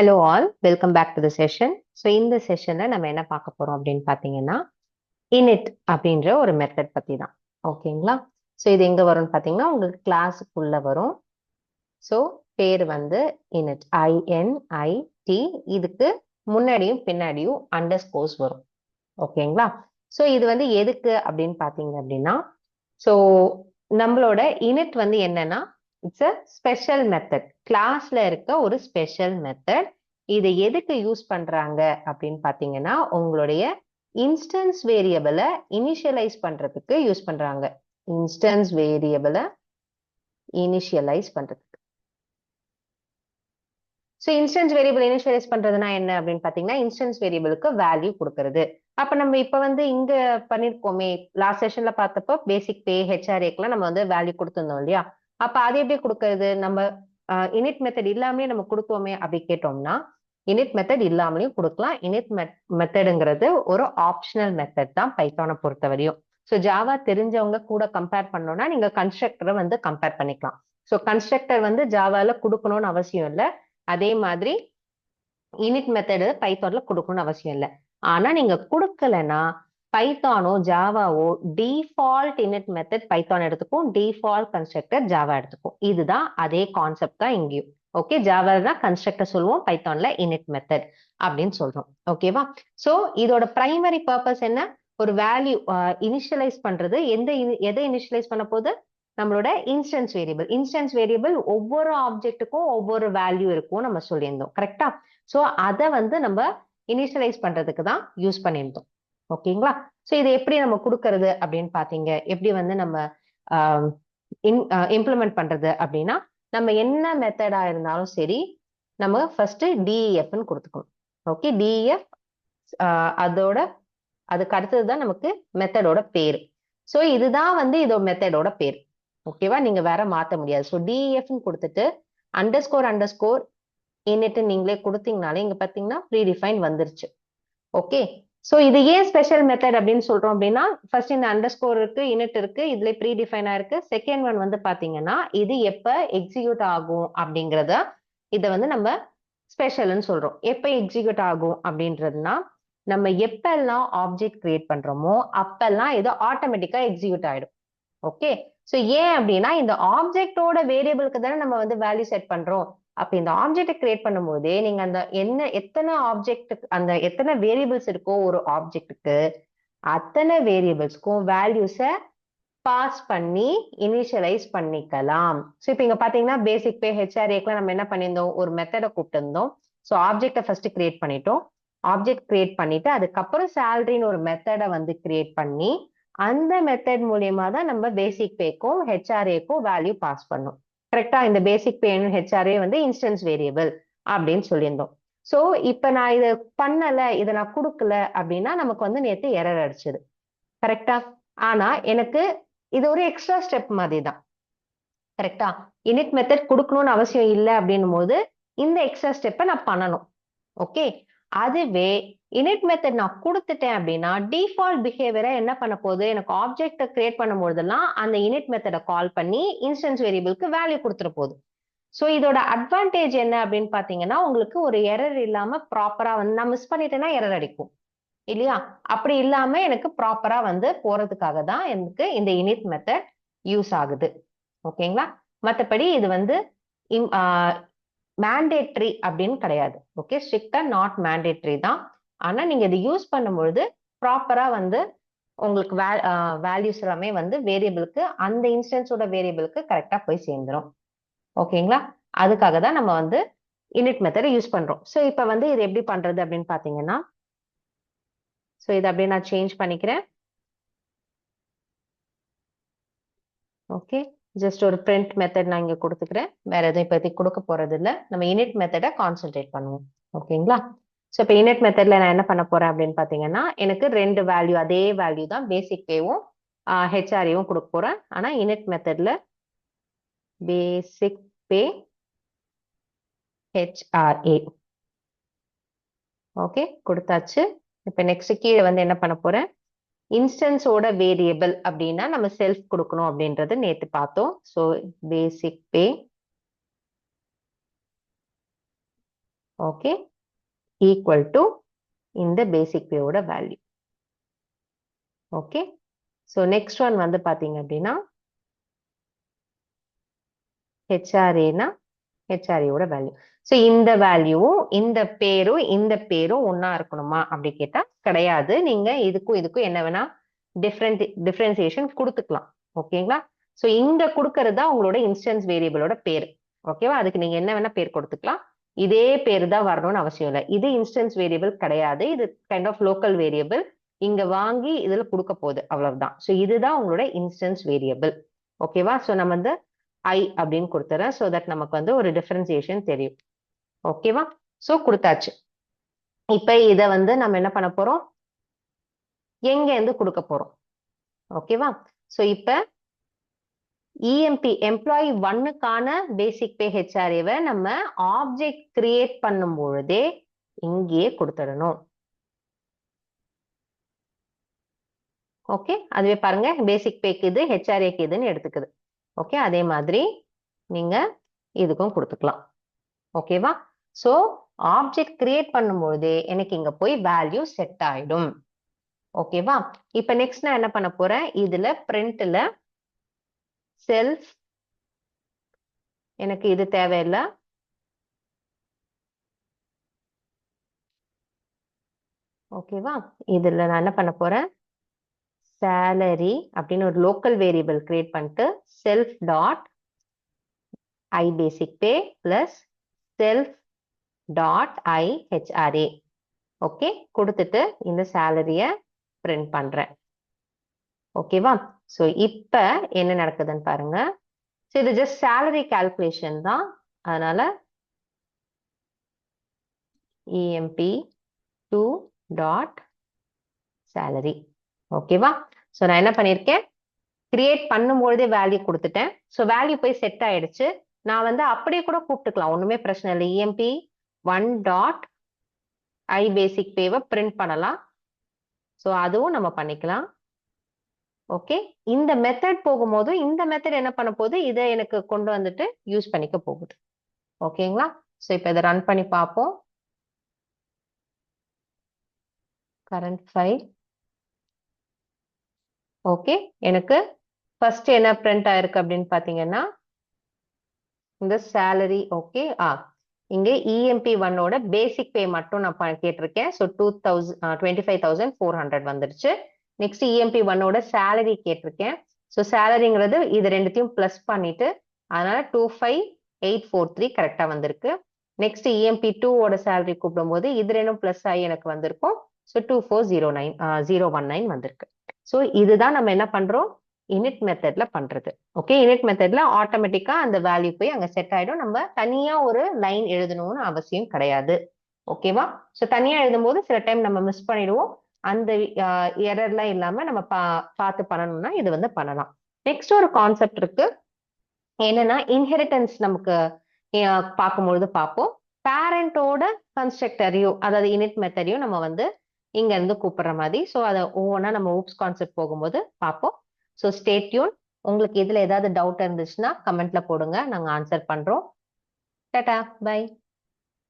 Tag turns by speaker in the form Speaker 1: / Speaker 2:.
Speaker 1: Hello all, welcome back to the session. So இந்த செஷன்ல நம்ம என்ன பார்க்க போறோம் அப்படின்னு பார்த்தீங்கன்னா init அப்படின்ற ஒரு மெத்தட் பத்தி தான். ஓகேங்களா? ஸோ இது எங்க வரும்னு பார்த்தீங்கன்னா உங்களுக்கு கிளாஸுக்குள்ள வரும். ஸோ பேர் வந்து init INIT. இதுக்கு முன்னாடியும் பின்னாடியும் அண்டர்ஸ்கோர்ஸ் வரும். ஓகேங்களா? ஸோ இது வந்து எதுக்கு அப்படின்னு பார்த்தீங்க அப்படின்னா ஸோ நம்மளோட init வந்து என்னன்னா இட்ஸ் அ ஸ்பெஷல் மெத்தட். கிளாஸ்ல இருக்க ஒரு ஸ்பெஷல் மெத்தட். இதை எதுக்கு யூஸ் பண்றாங்க அப்படின்னு பாத்தீங்கன்னா உங்களுடைய இன்ஸ்டன்ஸ் வேரியபிளை இனிஷியலைஸ் பண்றதுக்கு யூஸ் பண்றாங்க. இன்ஸ்டன்ஸ் வேரியபிளை இனிஷியலைஸ் பண்றதுக்கு. ஸோ இன்ஸ்டன்ஸ் வேரியபிள் இனிஷியலைஸ் பண்றதுனா என்ன அப்படின்னு பாத்தீங்கன்னா இன்ஸ்டன்ஸ் வேரியபிளுக்கு வேல்யூ கொடுக்கறது. அப்ப நம்ம இப்ப வந்து இங்க பண்ணிருக்கோமே லாஸ்ட் செஷன்ல பார்த்தப்போ பேசிக் பே ஹெச்ஆர்ஏக்கெல்லாம் நம்ம வந்து வேல்யூ கொடுத்துருந்தோம் இல்லையா? அப்ப அது எப்படி கொடுக்கறது? நம்ம இனிட் மெத்தட் இல்லாமலே நம்ம கொடுத்தோமே அப்படி கேட்டோம்னா இனிட் மெத்தட் இல்லாமலையும் கொடுக்கலாம். இனிட் மெத்தடுங்கிறது ஒரு ஆப்ஷனல் மெத்தட் தான் பைத்தானை பொறுத்தவரையும். ஸோ ஜாவா தெரிஞ்சவங்க கூட கம்பேர் பண்ணோம்னா நீங்க கன்ஸ்ட்ரக்டரை வந்து கம்பேர் பண்ணிக்கலாம். ஸோ கன்ஸ்ட்ரக்டர் வந்து ஜாவால கொடுக்கணும்னு அவசியம் இல்லை. அதே மாதிரி இனிட் மெத்தடு பைத்தான்ல கொடுக்கணும்னு அவசியம் இல்லை. ஆனா நீங்க கொடுக்கலன்னா பைத்தானோ ஜாவாவோ டிஃபால்ட் இனிட் மெத்தட் பைத்தான் எடுத்துக்கும், டிஃபால்ட் கன்ஸ்ட்ரக்டர் ஜாவா எடுத்துக்கும். இதுதான் அதே கான்செப்ட் தான் இங்கேயும். ஓகே, ஜாவால தான் கன்ஸ்ட்ரக்டர் சொல்லுவோம், பைத்தான்ல இனிட் மெத்தட் அப்படின்னு சொல்றோம். ஓகேவா? சோ இதோட பிரைமரி பர்பஸ் என்ன? ஒரு வேல்யூ இனிஷியலைஸ் பண்றது. எதை இனிஷியலைஸ் பண்ண போது? நம்மளோட இன்ஸ்டன்ஸ் வேரியபிள். இன்ஸ்டன்ஸ் வேரியபிள் ஒவ்வொரு ஆப்ஜெக்ட்டுக்கும் ஒவ்வொரு வேல்யூ இருக்கும் நம்ம சொல்லியிருந்தோம். கரெக்டா? சோ அதை வந்து நம்ம இனிஷியலைஸ் பண்றதுக்கு தான் யூஸ் பண்ணியிருந்தோம். ஓகேங்களா? சோ இதை எப்படி நம்ம கொடுக்கறது அப்படின்னு பாத்தீங்க, எப்படி வந்து நம்ம இம்ப்ளிமெண்ட் பண்றது அப்படின்னா நம்ம என்ன மெத்தடா இருந்தாலும் சரி நம்ம ஃபர்ஸ்ட் டிஇஎஃப்னு கொடுத்துக்கணும். ஓகே, டிஇஎஃப் அதோட அதுக்கு அடுத்ததுதான் நமக்கு மெத்தடோட பேரு. ஸோ இதுதான் வந்து இதோட மெத்தடோட பேர். ஓகேவா? நீங்க வேற மாத்த முடியாது. ஸோ டிஇஎஃப்னு கொடுத்துட்டு அண்டர்ஸ்கோர் இனிட் நீங்களே கொடுத்தீங்கனாலே இங்க பாத்தீங்கன்னா ப்ரீடிஃபைன் வந்துருச்சு. ஓகே, சோ இது ஏன் ஸ்பெஷல் மெத்தட் அப்படின்னு சொல்றோம் அப்படின்னா ஃபர்ஸ்ட் இந்த அண்டர்ஸ்கோர் இருக்கு, இனிட் இருக்கு, இதுல ப்ரீ டிஃபைனா இருக்கு. செகண்ட் ஒன் வந்து பாத்தீங்கன்னா இது எப்ப எக்ஸிக்யூட் ஆகும் அப்படிங்கறத இதை வந்து நம்ம ஸ்பெஷல்னு சொல்றோம். எப்ப எக்ஸிக்யூட் ஆகும் அப்படின்றதுனா நம்ம எப்பெல்லாம் ஆப்ஜெக்ட் கிரியேட் பண்றோமோ அப்பெல்லாம் இது ஆட்டோமேட்டிக்கா எக்ஸிக்யூட் ஆயிடும். ஓகே, சோ ஏன் அப்படின்னா இந்த ஆப்ஜெக்டோட வேரியபிளுக்கு தானே நம்ம வந்து வேல்யூ செட் பண்றோம். அப்ப இந்த ஆப்ஜெக்ட் கிரியேட் பண்ணும்போதே நீங்க அந்த எத்தனை ஆப்ஜெக்ட் அந்த எத்தனை வேரியபிள்ஸ் இருக்கோ ஒரு ஆப்ஜெக்ட்டுக்கு அத்தனை வேரியபிள்ஸ்க்கும் வேல்யூஸை பாஸ் பண்ணி இனிஷியலைஸ் பண்ணிக்கலாம். ஸோ இப்போ இங்க பாத்தீங்கன்னா பேசிக் பே ஹெச்ஆர்ஏக்கெல்லாம் நம்ம என்ன பண்ணியிருந்தோம்? ஒரு மெத்தடை கூப்பிட்டு இருந்தோம். ஸோ ஆப்ஜெக்டை ஃபர்ஸ்ட் கிரியேட் பண்ணிட்டோம். ஆப்ஜெக்ட் கிரியேட் பண்ணிட்டு அதுக்கப்புறம் சேலரின்னு ஒரு மெத்தடை வந்து கிரியேட் பண்ணி அந்த மெத்தட் மூலியமா தான் நம்ம பேசிக் பேக்கும் ஹெச்ஆர்ஏக்கும் வேல்யூ பாஸ் பண்ணோம். கரெக்டா? இந்த பேசிக் பே ஹெச்ஆர்ஏ வந்து இன்ஸ்டன்ஸ் வேரியபிள் அப்படின்னு சொல்லியிருந்தோம். ஸோ இப்ப நான் இதை பண்ணல, இதை நான் கொடுக்கல அப்படின்னா நமக்கு வந்து நேற்று எரர் அடிச்சது. கரெக்டா? ஆனா எனக்கு இது ஒரு எக்ஸ்ட்ரா ஸ்டெப் மாதிரி தான். கரெக்டா? இனிட் மெத்தட் கொடுக்கணும்னு அவசியம் இல்லை அப்படின்னும் போது இந்த எக்ஸ்ட்ரா ஸ்டெப்பை நான் பண்ணணும். ஓகே, அதுவே இனிட் மெத்தட் நான் கொடுத்துட்டேன் அப்படின்னா டிஃபால்ட் பிஹேவியரை என்ன பண்ண போகுது? எனக்கு ஆப்ஜெக்டை கிரியேட் பண்ணும் போதெல்லாம் அந்த இனிட் மெத்தடை கால் பண்ணி இன்ஸ்டன்ஸ் வேரியபிளுக்கு வேல்யூ கொடுத்துட போகுது. ஸோ இதோட அட்வான்டேஜ் என்ன அப்படின்னு பாத்தீங்கன்னா உங்களுக்கு ஒரு எரர் இல்லாம ப்ராப்பரா வந்து நான் மிஸ் பண்ணிட்டேன்னா எரர் அடிக்கும் இல்லையா? அப்படி இல்லாம எனக்கு ப்ராப்பரா வந்து போறதுக்காக தான் எனக்கு இந்த இனிட் மெத்தட் யூஸ் ஆகுது. ஓகேங்களா? மற்றபடி இது வந்து மேண்டேட்ரி அப்படின்னு கிடையாது. ஓகே, ஸ்ட்ரிக்டா நாட் மேண்டேட்ரி தான். ஆனா நீங்க இது யூஸ் பண்ணும்பொழுது ப்ராப்பரா வந்து உங்களுக்கு வேல்யூஸ் எல்லாமே வந்து வேரியபிளுக்கு அந்த இன்ஸ்டன்ஸோட வேரியபிளுக்கு கரெக்டா போய் சேர்ந்துரும். ஓகேங்களா? அதுக்காக தான் நம்ம வந்து இனிட் மெத்தடை யூஸ் பண்றோம். ஸோ இப்போ வந்து இது எப்படி பண்றது அப்படின்னு பாத்தீங்கன்னா ஸோ இதை அப்படியே நான் சேஞ்ச் பண்ணிக்கிறேன். ஓகே, ஜஸ்ட் ஒரு பிரிண்ட் மெத்தட் நான் இங்க கொடுத்துக்கிறேன். வேற எதுவும் இப்போதைக்கு கொடுக்க போறது இல்லை. நம்ம இனிட் மெத்தடை கான்சென்ட்ரேட் பண்ணுவோம். ஓகேங்களா? ஸோ இப்போ இனிட் மெத்தட்ல நான் என்ன பண்ண போறேன் அப்படின்னு பாத்தீங்கன்னா எனக்கு ரெண்டு வேல்யூ, அதே வேல்யூ தான் பேசிக் பேவும் ஹெச்ஆர்ஏவும் கொடுக்க போறேன். ஆனா இனிட் மெத்தட்ல பேசிக் பே ஹெச்ஆர்ஏ ஓகே கொடுத்தாச்சு. இப்போ நெக்ஸ்ட் கீழே வந்து என்ன பண்ண போறேன்? இன்ஸ்டன்ஸோட வேரியபிள் அப்படின்னா நம்ம செல்ஃப் கொடுக்கணும் அப்படின்றது நேற்று பார்த்தோம். So basic pay okay, equal to இந்த பேசிக் பேயோட value. Okay, so next one வந்து பாத்தீங்க அப்படின்னா ஹெச்ஆர்ஏனா ஹெச்ஆர்ஏயோட வேல்யூ. ஸோ இந்த வேல்யூவும் இந்த பேரும் ஒன்னா இருக்கணுமா அப்படி கேட்டா கிடையாது. நீங்க இதுக்கும் என்ன வேணா டிஃபரன்சியேஷன் கொடுத்துக்கலாம். ஓகேங்களா? ஸோ இங்க கொடுக்கறதா உங்களோட இன்ஸ்டன்ஸ் வேரியபிளோட பேர். ஓகேவா? அதுக்கு நீங்க என்ன வேணா பேர் கொடுத்துக்கலாம். இதே பேர் தான் வரணும்னு அவசியம் இல்லை. இது இன்ஸ்டன்ஸ் வேரியபிள் கிடையாது. இது கைண்ட் ஆஃப் லோக்கல் வேரியபிள். இங்க வாங்கி இதுல கொடுக்க போகுது, அவ்வளவுதான். ஸோ இதுதான் உங்களோட இன்ஸ்டன்ஸ் வேரியபிள். ஓகேவா? ஸோ நம்ம வந்து ஐ அப்படின்னு கொடுத்துறேன். ஸோ தட் நமக்கு வந்து ஒரு டிஃபரன்சியேஷன் தெரியும். ஓகேவா? ஸோ கொடுத்தாச்சு. இப்ப இதை வந்து நம்ம என்ன பண்ண போறோம், எங்க இருந்து கொடுக்க போறோம். ஓகேவா? ஸோ இப்ப இஎம்பி எம்ப்ளாயி 1க்கான பேசிக் பே ஹெச்ஆர்ஏவை நம்ம ஆப்ஜெக்ட் கிரியேட் பண்ணும் பொழுதே இங்கேயே கொடுத்துடணும். ஓகே, அதுவே பாருங்க, பேசிக் பேக்கு இது, ஹெச்ஆர்ஏக்கு இதுன்னு எடுத்துக்குது. ஓகே, அதே மாதிரி நீங்க இதுக்கும் கொடுத்துக்கலாம். ஓகேவா? ஸோ ஆப்ஜெக்ட் கிரியேட் பண்ணும்போது எனக்கு இங்க போய் வேல்யூ செட் ஆயிடும். ஓகேவா? இப்ப நெக்ஸ்ட் நான் என்ன பண்ண போறேன், இதுல பிரிண்ட்ல செல்ஃப், எனக்கு இது தேவையில்லை. ஓகேவா? இதுல நான் என்ன பண்ண போறேன், salary அப்படின்னு ஒரு லோக்கல் வேரியபிள் கிரியேட் பண்ணிட்டு self dot I basic pay plus self dot I HRA. Okay, கொடுத்துட்டு இந்த சேலரிய பிரிண்ட் பண்றேன். ஓகேவா? ஸோ இப்ப என்ன நடக்குதுன்னு பாருங்க. ஸோ இது ஜஸ்ட் சேலரி கால்குலேஷன் தான். அதனால இஎம்பி 2 டாட் சேலரி. ஓகேவா? ஸோ நான் என்ன பண்ணியிருக்கேன், கிரியேட் பண்ணும்பொழுதே வேல்யூ கொடுத்துட்டேன். ஸோ வேல்யூ போய் செட் ஆயிடுச்சு. நான் வந்து அப்படியே கூட கூப்பிட்டுக்கலாம், ஒண்ணுமே பிரச்சனை இல்லை. இஎம்பி 1 டாட் ஐ பேசிக் பேவை பிரிண்ட் பண்ணலாம். ஸோ அதுவும் நம்ம பண்ணிக்கலாம். ஓகே, இந்த மெத்தட் போகும்போது இந்த மெத்தட் என்ன பண்ண போகுது, இதை எனக்கு கொண்டு வந்துட்டு யூஸ் பண்ணிக்க போகுது. ஓகேங்களா? ஸோ இப்போ இதை ரன் பண்ணி பார்ப்போம். Current file. ஓகே, எனக்கு ஃபர்ஸ்ட் என்ன பிரிண்ட் ஆயிருக்கு அப்படின்னு பாத்தீங்கன்னா இந்த சேலரி. ஓகே, இங்க இஎம்பி 1ஓட பேசிக் பே மட்டும் நான் கேட்டிருக்கேன். ஸோ 25,400 வந்துருச்சு. நெக்ஸ்ட் இஎம்பி 1ஓட சேலரி கேட்டிருக்கேன். ஸோ சேலரிங்கிறது இது ரெண்டுத்தையும் பிளஸ் பண்ணிட்டு, அதனால 25,843 கரெக்டா வந்திருக்கு. நெக்ஸ்ட் இஎம்பி 2ஓட சேலரி கூப்பிடும் போது இது ரெண்டும் பிளஸ் ஆகி எனக்கு வந்திருக்கும். ஸோ 24,019 வந்திருக்கு. ஸோ இதுதான் நம்ம என்ன பண்றோம், இனிட் மெத்தட்ல பண்றது. ஓகே, இனிட் மெத்தட்ல ஆட்டோமேட்டிக்கா அந்த வேல்யூ போய் அங்க செட் ஆயிடும். நம்ம தனியா ஒரு லைன் எழுதணும்னு அவசியம் கிடையாது. ஓகேவா? ஸோ தனியா எழுதும் போது சில டைம் நம்ம மிஸ் பண்ணிடுவோம். அந்த எரர்லாம் இல்லாம நம்ம பார்த்து பண்ணணும்னா இது வந்து பண்ணலாம். நெக்ஸ்ட் ஒரு கான்செப்ட் இருக்கு, என்னன்னா இன்ஹெரிட்டன்ஸ் நமக்கு பார்க்கும்பொழுது பார்ப்போம். பேரண்டோட கன்ஸ்ட்ரக்டரையும், அதாவது இனிட் மெத்தடையும் நம்ம வந்து இங்க இருந்து கூப்பிடுற மாதிரி. ஸோ அதை ஒவ்வொன்றா நம்ம ஊப்ஸ் கான்செப்ட் போகும்போது பார்ப்போம். So stay tune. உங்களுக்கு இதுல ஏதாவது டவுட் இருந்துச்சுன்னா கமெண்ட்ல போடுங்க, நாங்க ஆன்சர் பண்றோம். டாடா, பை.